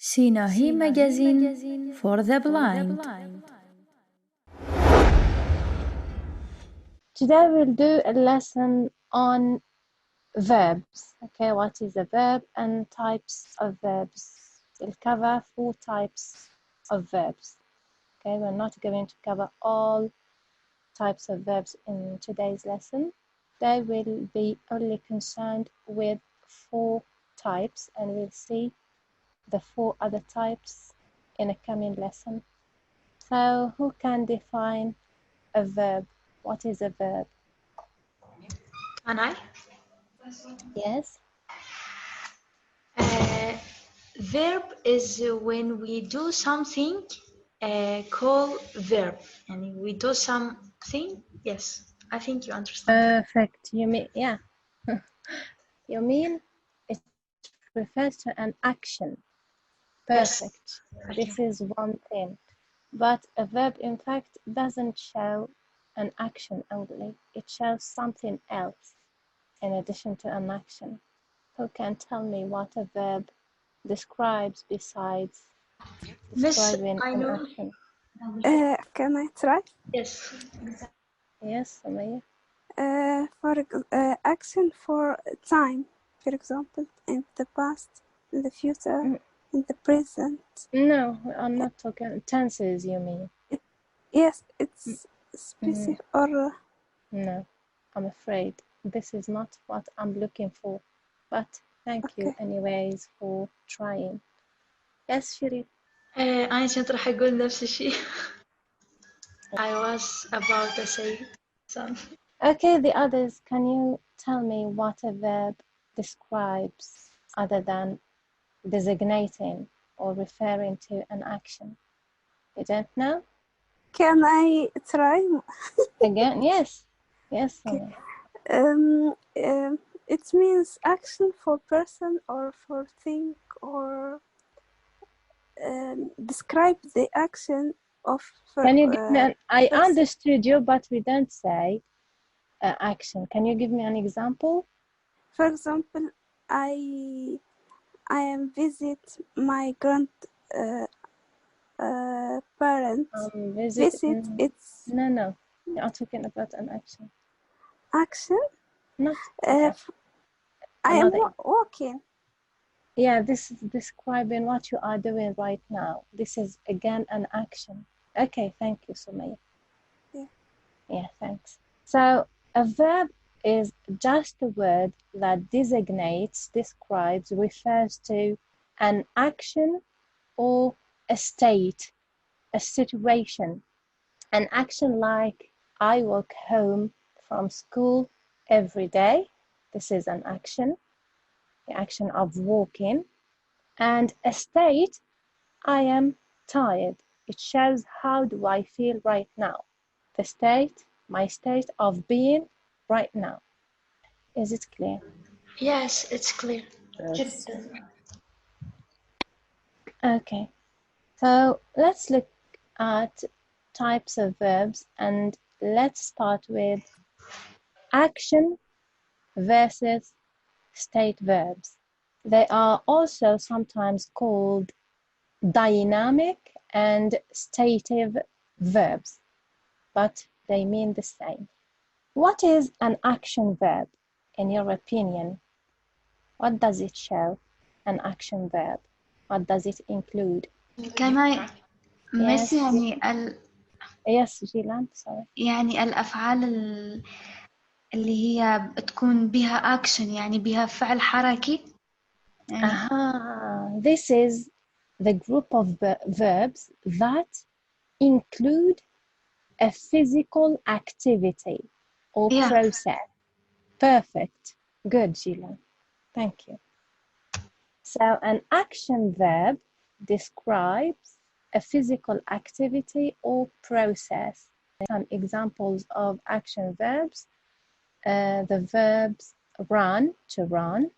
Sinahi magazine for the blind. Today we'll do a lesson on verbs. Okay, what is a verb and types of verbs. We'll cover 4 types of verbs. Okay, we're not going to cover all types of verbs in today's lesson. They will be only concerned with 4 types, and we'll see the 4 other types in a coming lesson. So who can define a verb? What is a verb? Can I? Yes. Verb is when we do something called verb. And we do something. Yes, I think you understand. Perfect. You mean, yeah. You mean it refers to an action. Perfect. Yes. This is one thing. But a verb, in fact, doesn't show an action only. It shows something else in addition to an action. Who can tell me what a verb describes besides describing I an know. action? Can I try? Yes. Yes, Samaya? Action for time, for example, in the past, in the future, in the present. No, I'm not talking tenses, you mean? Yes, it's specific or No, I'm afraid this is not what I'm looking for. But thank you anyways for trying. Yes, Shiri. أنا كنت راح أقول نفس الشيء. I was about to say something. Okay, the others, can you tell me what a verb describes other than designating or referring to an action? You don't know? can I try? Again, yes. Yes, Samaya. It means action for person or for thing or describe the action of. Can you give me I person. understood you, but we don't say action. Can you give me an example? For example, I am visit my parents. Visit. It's no. You're talking about an action. action. Not. I am Another. walking. Yeah, this is describing what you are doing right now. This is again an action. Okay, thank you, Sumaya. Yeah, thanks. So a verb is just a word that designates, describes, refers to an action or a state, a situation. An action like I walk home from school every day. This is an action, the action of walking. And a state, I am tired. It shows how do I feel right now. The state, my state of being right now. Is it clear? Yes, it's clear. Yes. Okay, so let's look at types of verbs and let's start with action versus state verbs. They are also sometimes called dynamic and stative verbs, but they mean the same. What is an action verb, in your opinion? What does it show, an action verb? What does it include? Can I Yes. miss يعني Yes, Gilan, sorry. يعني الأفعال اللي هي تكون بها أكشن يعني بها فعل حركي يعني This is the group of verbs that include a physical activity or process. Perfect. Good, Gilan. Thank you. So an action verb describes a physical activity or process. Some examples of action verbs. The verbs run, to run,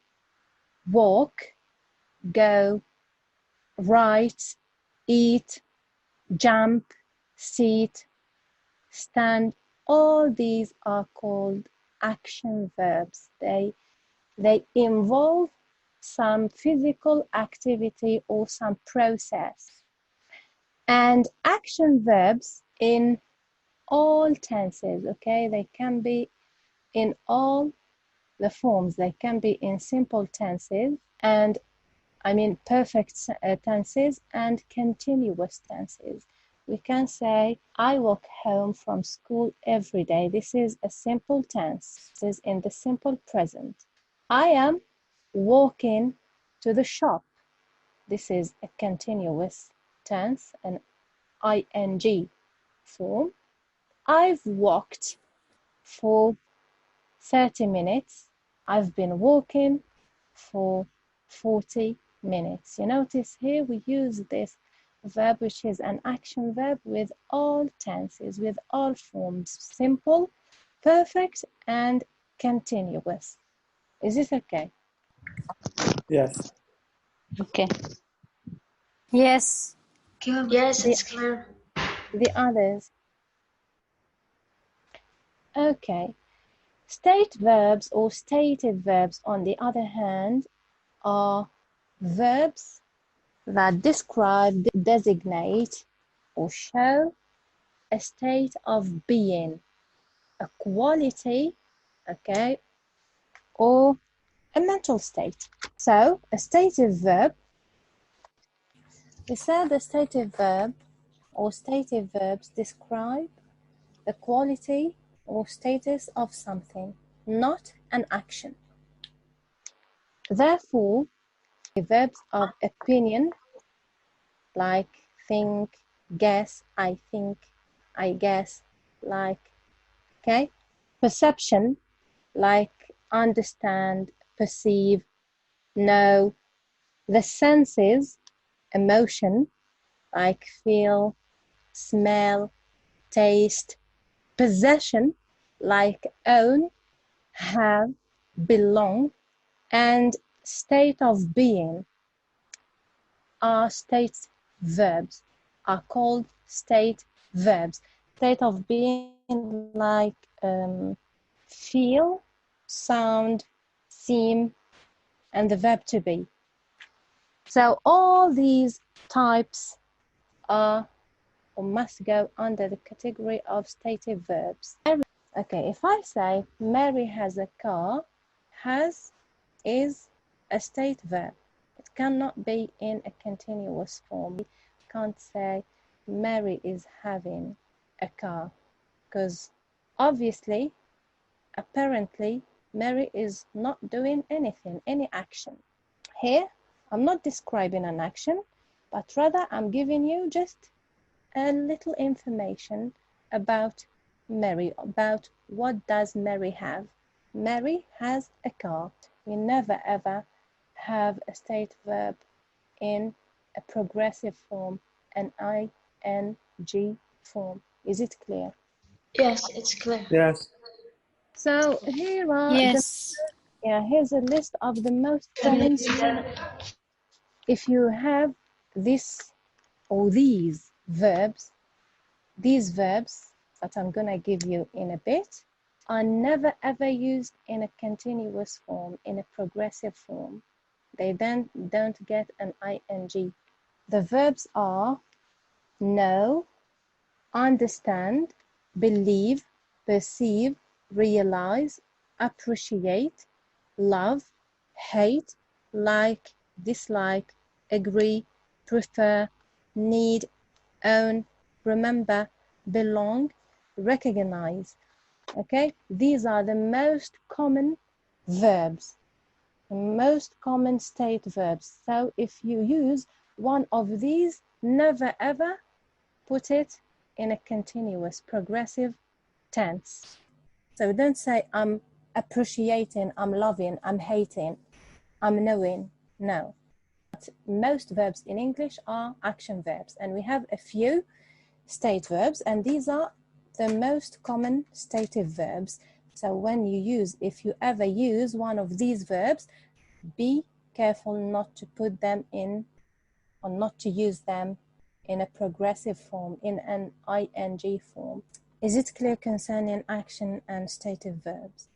walk, go, write, eat, jump, sit, stand. All these are called action verbs. They involve some physical activity or some process. And action verbs in all tenses, okay? They can be in all the forms. They can be in simple tenses, and I mean perfect tenses and continuous tenses. We can say, I walk home from school every day. This is a simple tense. This is in the simple present. I am walking to the shop. This is a continuous tense, an ing form. I've walked for 30 minutes. I've been walking for 40 minutes. You notice here we use this verb, which is an action verb, with all tenses, with all forms, simple, perfect, and continuous. Is this okay? Yes. Okay. Yes. Yes, it's clear. The others. Okay. State verbs or stated verbs, on the other hand, are verbs that describe, designate, or show a state of being, a quality, okay, or a mental state. So, a stative verb, we said the stative verb or stative verbs describe the quality or status of something, not an action. Therefore, the verbs of opinion, like think, guess, I think, I guess, like, okay? Perception, like understand, perceive, know. The senses, emotion, like feel, smell, taste. Possession, like own, have, belong. And state of being are state verbs, are called state verbs. State of being, like feel, sound, seem, and the verb to be. So all these types are or must go under the category of stative verbs. Okay, if I say Mary has a car, has is a state verb. It cannot be in a continuous form. We can't say Mary is having a car, because obviously, apparently, Mary is not doing anything, any action. Here, I'm not describing an action, but rather I'm giving you just a little information about Mary, about what does Mary have. Mary has a car. We never ever have a state verb in a progressive form, an ing form. Is it clear? Yes, it's clear. Yes. So here are here's a list of the most common. If you have this or these verbs that I'm gonna give you in a bit are never ever used in a continuous form, in a progressive form. They then don't get an ing. The verbs are know, understand, believe, perceive, realize, appreciate, love, hate, like, dislike, agree, prefer, need, own, remember, belong, recognize. Okay, these are the most common verbs, the most common state verbs. So if you use one of these, never ever put it in a continuous progressive tense. So don't say I'm appreciating, I'm loving, I'm hating, I'm knowing. No. But most verbs in English are action verbs, and we have a few state verbs, and these are the most common stative verbs. So when you use, if you ever use one of these verbs, be careful not to put them in, or not to use them in a progressive form, in an ing form. Is it clear concerning action and stative verbs?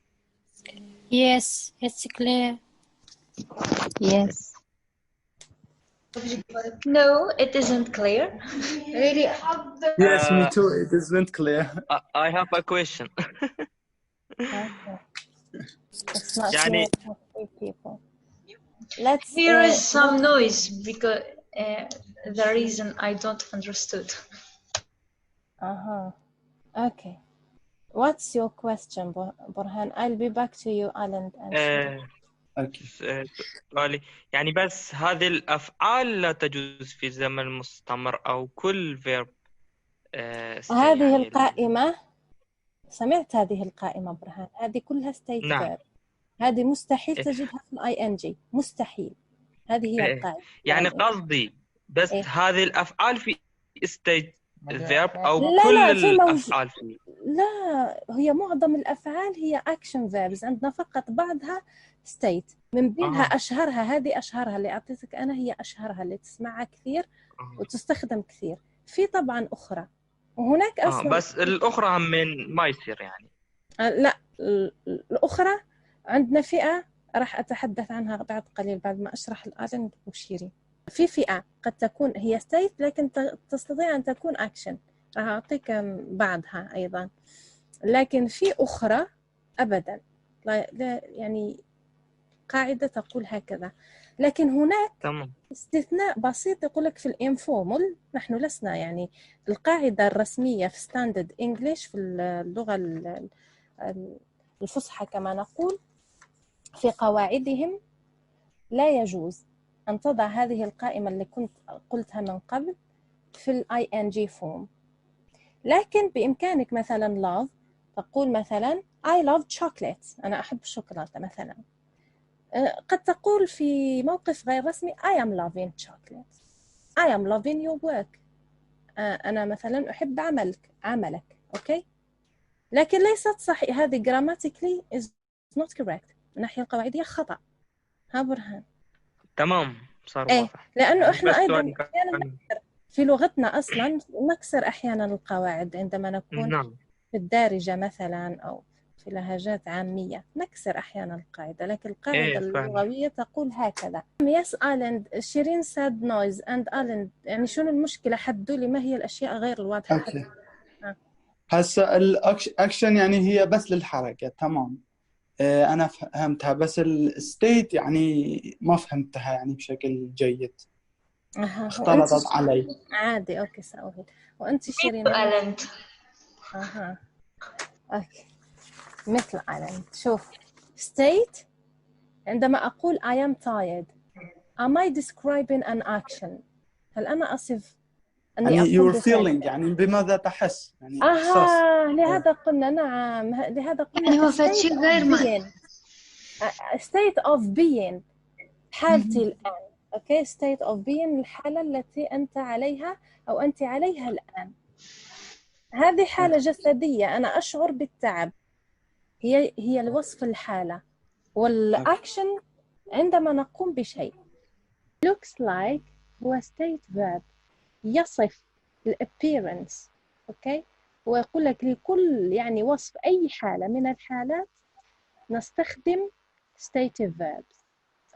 Yes, it's clear. Yes. No, it isn't clear. Really? Yes, me too. It isn't clear. I have a question. Okay. It's not clear يعني for three people. Let's. Here is some noise because the reason I don't understood. Okay. What's your question, Burhan? I'll be back to you, Alan. And Shirin. Okay. سؤالي يعني بس هذه الأفعال لا تجوز في زمن مستمر أو كل verb هذه يعني القائمة، سمعت هذه القائمة برهان؟ هذه كلها state نعم. verb. هذه مستحيل تجدها في ing، مستحيل. هذه هي القاعدة. يعني قصدي بس هذه الأفعال في state verb أو لا كل لا الأفعال في لا، هي معظم الأفعال هي action verbs، عندنا فقط بعضها state. من بينها أشهرها، هذه أشهرها اللي أعطيتك أنا، هي أشهرها اللي تسمعها كثير وتستخدم كثير. في طبعا أخرى وهناك أصلا بس الأخرى من ما يصير يعني. لا، الأخرى عندنا فئة راح أتحدث عنها بعد قليل بعد ما أشرح الآلن وشيرين. في فئة قد تكون هي state لكن تستطيع أن تكون action، راح أعطيك بعدها أيضا. لكن في أخرى أبدا لا يعني قاعدة تقول هكذا. لكن هناك استثناء بسيط يقولك في الانفورمال، نحن لسنا يعني القاعدة الرسمية في ستاندرد إنجليش في اللغة الفصحى كما نقول، في قواعدهم لا يجوز أن تضع هذه القائمة اللي كنت قلتها من قبل في ال ing form. لكن بإمكانك مثلا love تقول مثلا I love chocolate، أنا أحب الشوكولاتة مثلا. قد تقول في موقف غير رسمي I am loving chocolate، I am loving your work، أنا مثلا أحب عملك. أوكي، لكن ليست صحيح، هذه grammatically is not correct، من الناحية القواعدية خطأ. ها برهان؟ تمام، صار واضح. لأنه إحنا أيضا أحيانا في لغتنا أصلا نكسر أحيانا القواعد عندما نكون في الدارجة مثلا أو في لهجات عامية، نكسر أحيانا القاعدة، لكن القاعدة اللغوية تقول هكذا. Yes Alan، شيرين said noise and Alan، يعني شنو المشكلة؟ حدوا لي ما هي الأشياء غير الواضحة. أوكي. هسه الأكشن يعني هي بس للحركة، تمام. أنا فهمتها، بس الستيت يعني ما فهمتها يعني بشكل جيد. اختلطت علي. عادي، أوكي سأوهد. وأنت شيرين؟ أوكي، مثل ألان. شوف state عندما أقول I am tired، am I describing an action؟ هل أنا أصف أني يعني أقوم you're feeling، يعني بماذا تحس، يعني إحساس. لهذا قلنا نعم، لهذا قلنا يعني هو فشي غير ما state of being، حالتي الآن. أوكي، state of being الحالة التي أنت عليها أو أنت عليها الآن. هذه حالة جسدية، أنا أشعر بالتعب، هي الوصف الحالة. والأكشن عندما نقوم بشيء. looks like هو state verb يصف الappearance. أوكي، ويقول لك لكل يعني وصف أي حالة من الحالات نستخدم stative verbs.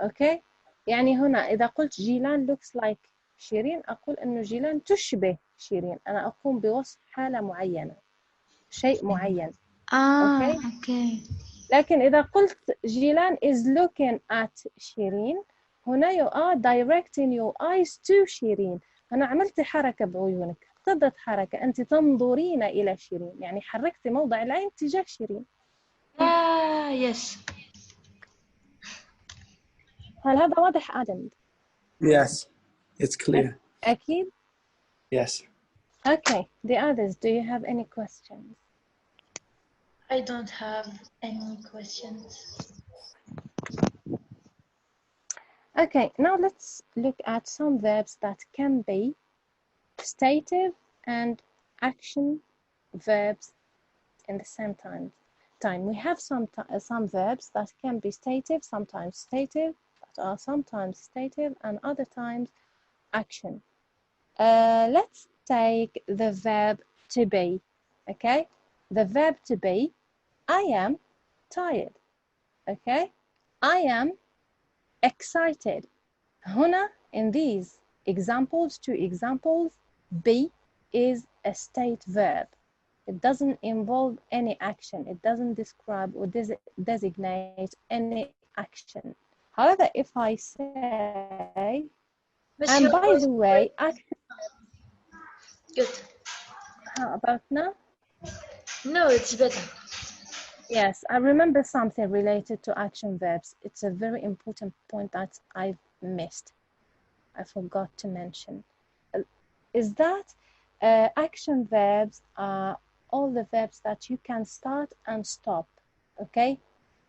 أوكي، يعني هنا إذا قلت جيلان looks like شيرين، أقول أنه جيلان تشبه شيرين، أنا أقوم بوصف حالة معينة، شيء معين. أوكي. لكن إذا قلت جيلان is looking at شيرين، هنا you are directing your eyes to شيرين، أنا عملت حركة بعيونك، اقتضت حركة، أنت تنظرين إلى شيرين، يعني حركت موضع العين تجاه شيرين. yes. هل هذا واضح آدم؟ Yes, it's clear. أكيد. Yes. Okay, the others, do you have any questions? I don't have any questions. Okay, now let's look at some verbs that can be stative and action verbs in the same time. We have some verbs that can be stative, sometimes stative, that are sometimes stative and other times action. Let's take the verb to be. Okay, the verb to be, I am tired. Okay, I am excited. هنا in these examples, two examples, be is a state verb. It doesn't involve any action. It doesn't describe or designate any action. However, if I say, Miss, and your by voice the way, action, good. how about now? No, it's better. Yes, I remember something related to action verbs. It's a very important point that I've missed. I forgot to mention. Is that action verbs are all the verbs that you can start and stop, okay?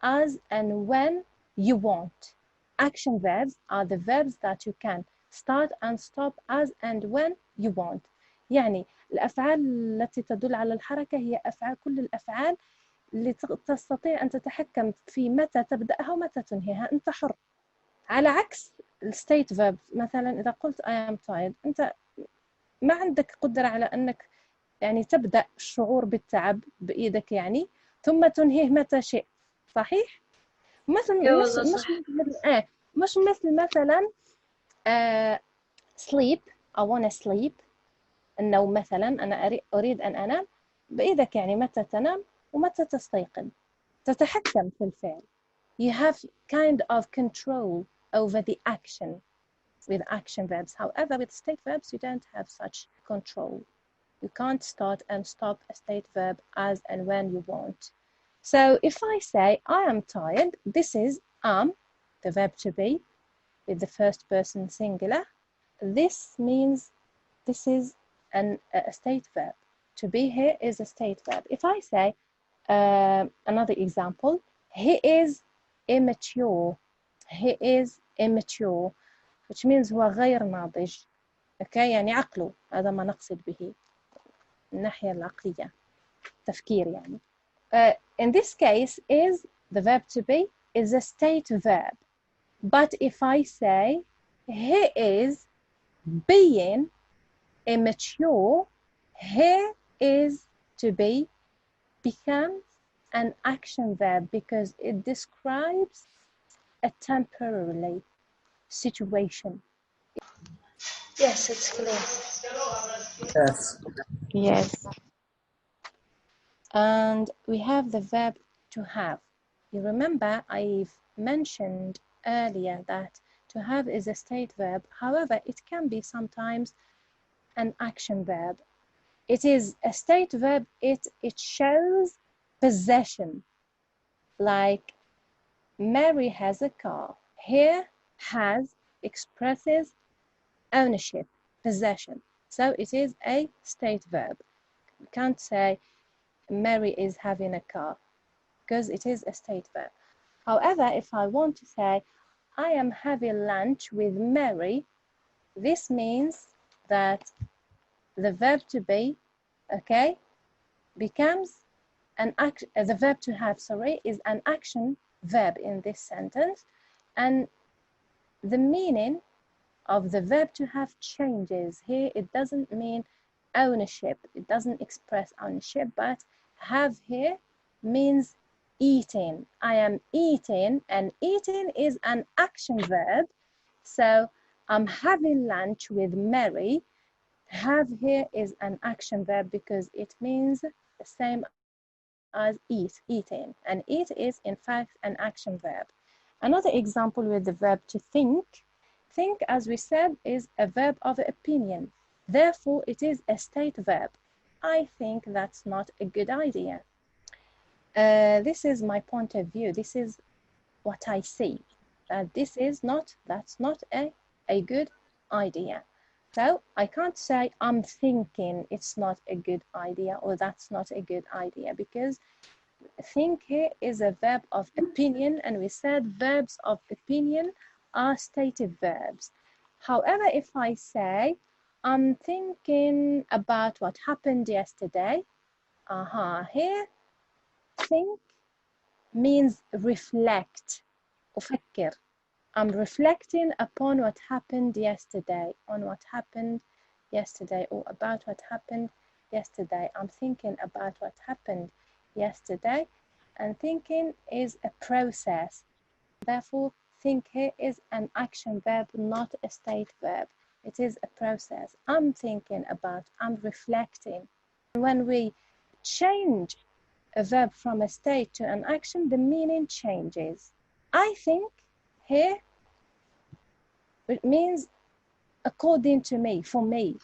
As and when you want. Action verbs are the verbs that you can start and stop as and when you want. يعني الأفعال التي تدل على الحركة هي أفعال، كل الأفعال اللي تستطيع أن تتحكم في متى تبدأها ومتى تنهيها. أنت حر. على عكس الستيت فيرب، مثلا إذا قلت I am tired، أنت ما عندك قدرة على أنك يعني تبدأ الشعور بالتعب بإيدك يعني ثم تنهيه متى شئت، صحيح؟ مش مثل مثلا sleep، I wanna sleep، النوم مثلا، أنا أريد أن أنام، بإيدك يعني متى تنام ومتى تستيقظ، تتحكم في الفعل. You have kind of control over the action with action verbs. However, with state verbs, you don't have such control. You can't start and stop a state verb as and when you want. So if I say I am tired, this is am, the verb to be, with the first person singular. This means this is a state verb. To be here is a state verb. If I say another example, he is immature. He is immature, which means هو غير ناضج. Okay, يعني عقله، هذا ما نقصد به الناحية العقلية، تفكير يعني. In this case, is the verb to be is a state verb. But if I say he is being immature, he is to be becomes an action verb because it describes a temporary situation. Yes, it's clear. Yes. Yes. And we have the verb to have. You remember I've mentioned earlier that to have is a state verb. However, it can be sometimes an action verb. It is a state verb. It shows possession. Like Mary has a car. Here, has expresses ownership, possession. So it is a state verb. You can't say Mary is having a car because it is a state verb. However, if I want to say I am having lunch with Mary, this means that the verb to be, okay, becomes an action. The verb to have, sorry, is an action verb in this sentence, and the meaning of the verb to have changes. Here it doesn't mean ownership, it doesn't express ownership, but have here means eating. I am eating, and eating is an action verb. So I'm having lunch with Mary. Have here is an action verb because it means the same as eat, eating, and eat is in fact an action verb. Another example with the verb to think. Think, as we said, is a verb of opinion. Therefore, it is a state verb. I think that's not a good idea. This is my point of view. This is what I see. That's not a good idea. So I can't say I'm thinking it's not a good idea or that's not a good idea because think here is a verb of opinion, and we said verbs of opinion are stative verbs. However, if I say I'm thinking about what happened yesterday, here think means reflect. أفكر. I'm reflecting upon what happened yesterday, on what happened yesterday, or about what happened yesterday. I'm thinking about what happened yesterday, and thinking is a process. Therefore, think here is an action verb, not a state verb. It is a process. I'm thinking about, I'm reflecting. When we change a verb from a state to an action, the meaning changes. I think here, it means according to me, for me.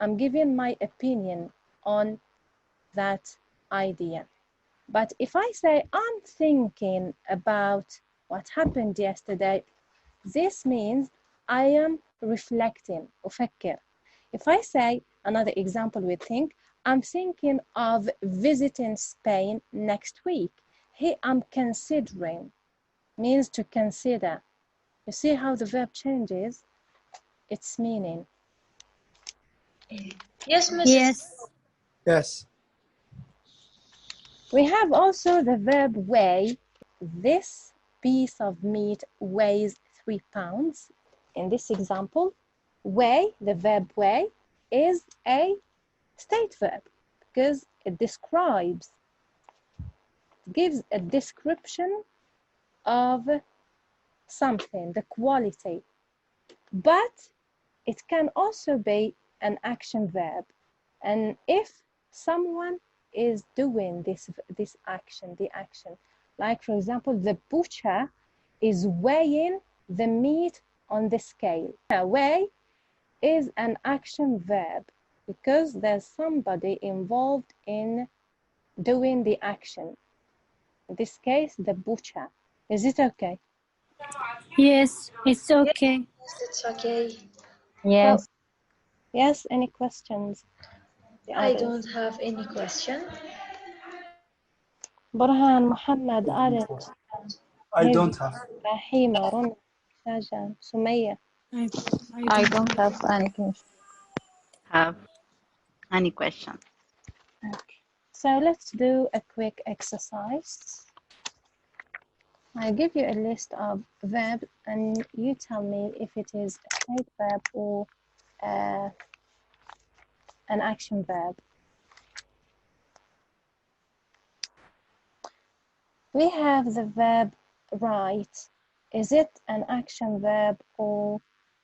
I'm giving my opinion on that idea. But if I say I'm thinking about what happened yesterday, this means I am reflecting, أفكر. If I say, another example we think, I'm thinking of visiting Spain next week. Here I'm considering, means to consider. You see how the verb changes its meaning. Yes, Mrs. Yes. Yes. We have also the verb weigh. This piece of meat weighs 3 pounds. In this example, weigh, the verb weigh, is a state verb because it describes, gives a description of something, the quality. But it can also be an action verb. And if someone is doing this action, the action, like for example, the butcher is weighing the meat on the scale. Weigh is an action verb because there's somebody involved in doing the action. In this case, the butcher. Is it okay? Yes, it's okay. Yes, it's okay. Yes. So, yes, any questions? I don't have any question. Burhan, Muhammad, Alex, I don't have. Rahima, Rona, Shajan, Sumaya. I don't have anything. Have any question? Okay. So let's do a quick exercise. I give you a list of verbs and you tell me if it is a state verb or an action verb. We have the verb write. Is it an action verb or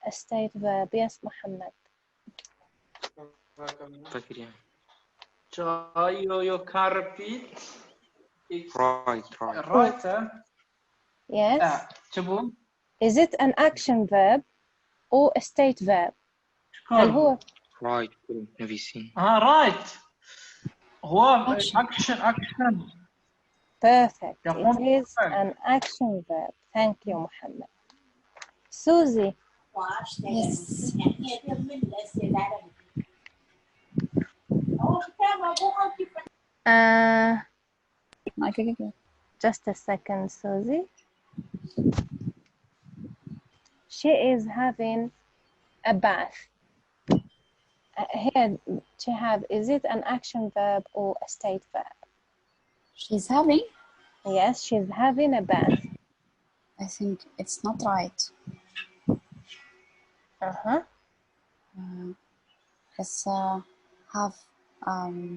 a state verb? Yes, Muhammad. You can repeat. Right. Yes. Is it an action verb or a state verb? هل هو Right. right. هو action. Perfect. It is an action verb. Thank you, Muhammad. Susie. Yes. Just a second, Susie. She is having a bath. Here, to have, is it an action verb or a state verb? She's having? Yes, she's having a bath. I think it's not right. It's have.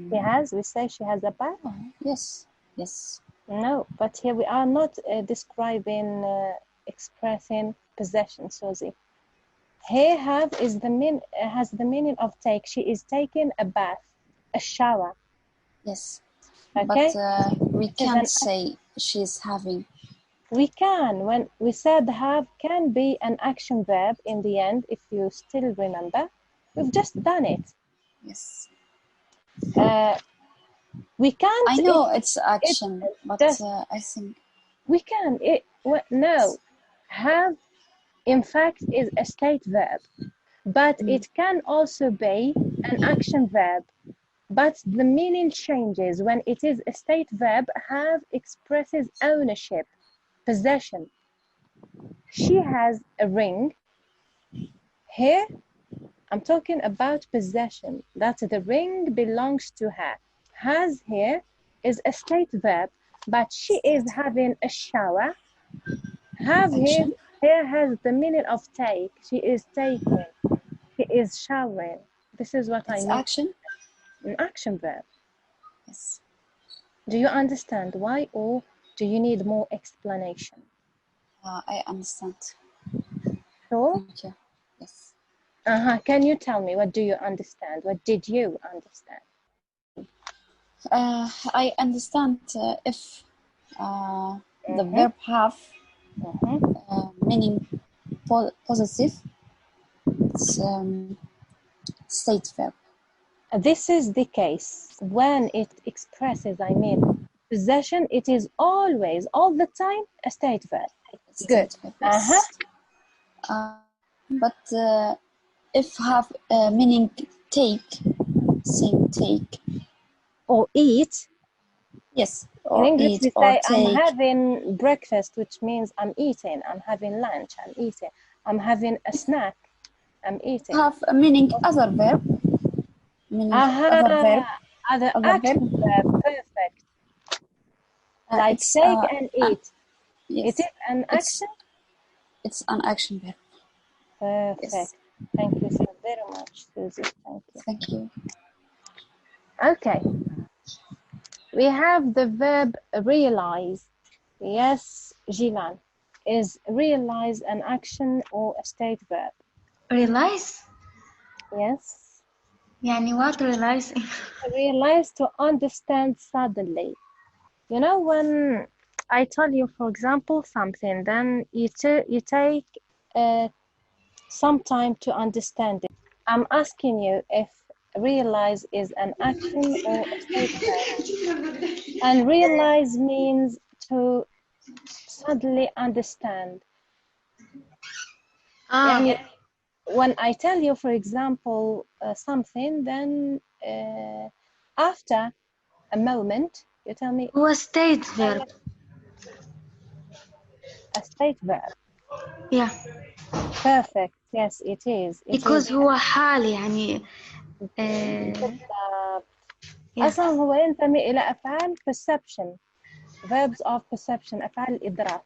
She has, we say she has a bath? Yes, yes. No, but here we are not describing, expressing possession, Susie. Here have is the has the meaning of take. She is taking a bath, a shower. Yes. Okay. But we can't say she's having. We can. When we said have can be an action verb in the end, if you still remember. We've just done it. Yes. We can't. I know it's action, but I think we can. No, have in fact is a state verb, but it can also be an action verb. But the meaning changes when it is a state verb. Have expresses ownership, possession. She has a ring. Here, I'm talking about possession. That the ring belongs to her. Has here is a state verb, but she is having a shower. Have here has the meaning of take. She is taking. She is showering. This is what I mean. Action? An action verb. Yes. Do you understand why, or do you need more explanation? I understand. Sure? Thank you. Yes. Can you tell me, what do you understand? What did you understand? I understand if the verb have meaning positive, it's state verb. This is the case when it expresses, possession, it is always, all the time, a state verb. Good. State verb, yes. But if have meaning take, same take, or eat. Yes. In Or English eat we or say I'm take. having breakfast, which means I'm eating. I'm having lunch, I'm eating. I'm having a snack, I'm eating. Have a meaning other verb. Meaning other verb. Other action verb. Perfect. Like take and eat. Yes. It is an action? It's an action verb. Perfect. Yes. Thank you so very much, Susie. Thank you. Thank you. Okay. We have the verb realize. Yes, Jilan. Is realize an action or a state verb? Realize? Yes. يعني what realize? Realize, to understand suddenly. You know, when I tell you, for example, something, then you take some time to understand it. I'm asking you if realize is an action or a state verb. And realize means to suddenly understand. يعني, when I tell you, for example, something, then after a moment, you tell me. هو state verb. A state verb. Yeah. Perfect. Yes, it is. Because هو حال يعني. أصلا هو ينتمي إلى أفعال perception. Verbs of perception. أفعال الإدراك.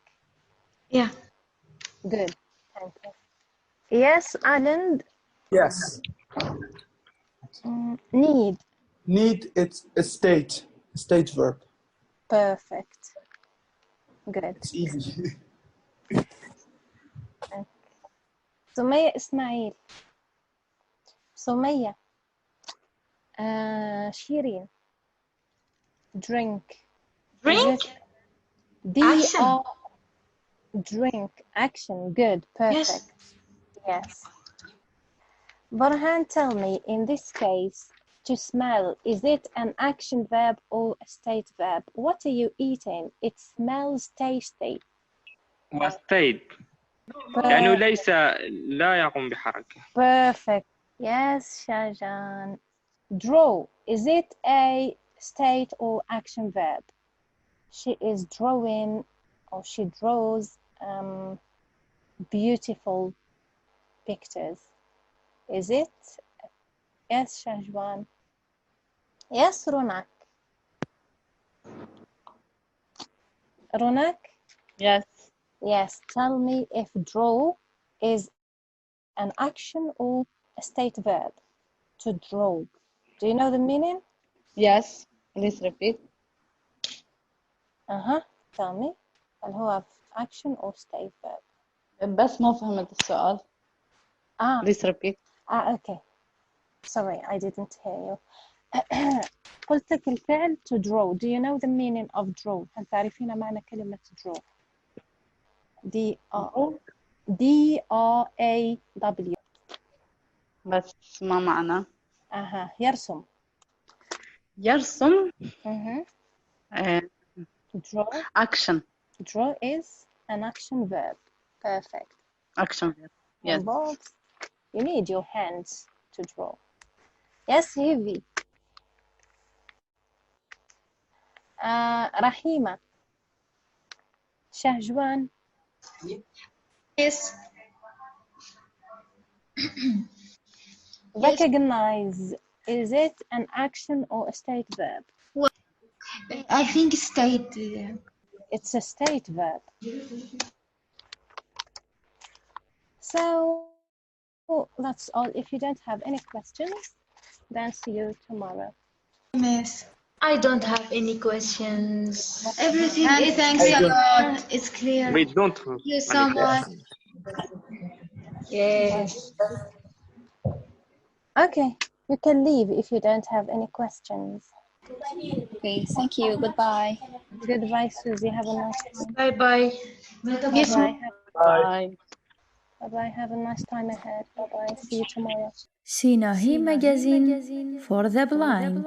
Yeah. Good. Thank you. Yes, Alan. Yes. Need. Need, it's a state verb. Perfect. Good. It's easy. سمية إسماعيل. سمية. شيرين. Drink. Drink? Action. Drink. Action. Good. Perfect. Yes. Burhan, tell me, in this case, to smell, is it an action verb or a state verb? What are you eating? It smells tasty. state. لأنه ليس لا يقوم بحركة. Perfect. Yes, Shajan. Draw, is it a state or action verb? She is drawing, or she draws beautiful pictures. Is it? Yes, Shahwan. Yes, Ronak. Ronak? Yes. Yes, tell me if draw is an action or a state verb. To draw. Do you know the meaning? Yes. Please repeat. Tell me. هل هو action or state verb? بس ما فهمت السؤال. Please repeat. Okay. Sorry, I didn't hear you. قلت لك الفعل to draw. Do you know the meaning of draw? هل تعرفين معنى كلمة draw? D-R-A-W. بس ما معنى؟ يرسم. يرسم. Draw. Action. Draw is an action verb. Perfect. Action verb. Yes. Involves, you need your hands to draw. Yes, Hivi. Rahima. Shahjwan. Yes. Recognize. Is it an action or a state verb? Well, I think state. It's a state verb. So that's all. If you don't have any questions, then see you tomorrow. Miss. I don't have any questions. Everything And is thanks clear. a lot. It's clear. We don't have Thank you so any much. questions. Yes. Okay, you can leave if you don't have any questions. Okay, thank you. Goodbye. Goodbye, Susie. Have a nice time. Bye bye. Yes, Bye-bye. Bye. Bye-bye. Have a nice time ahead. Bye-bye. See you tomorrow. Sinahi Magazine for the Blind.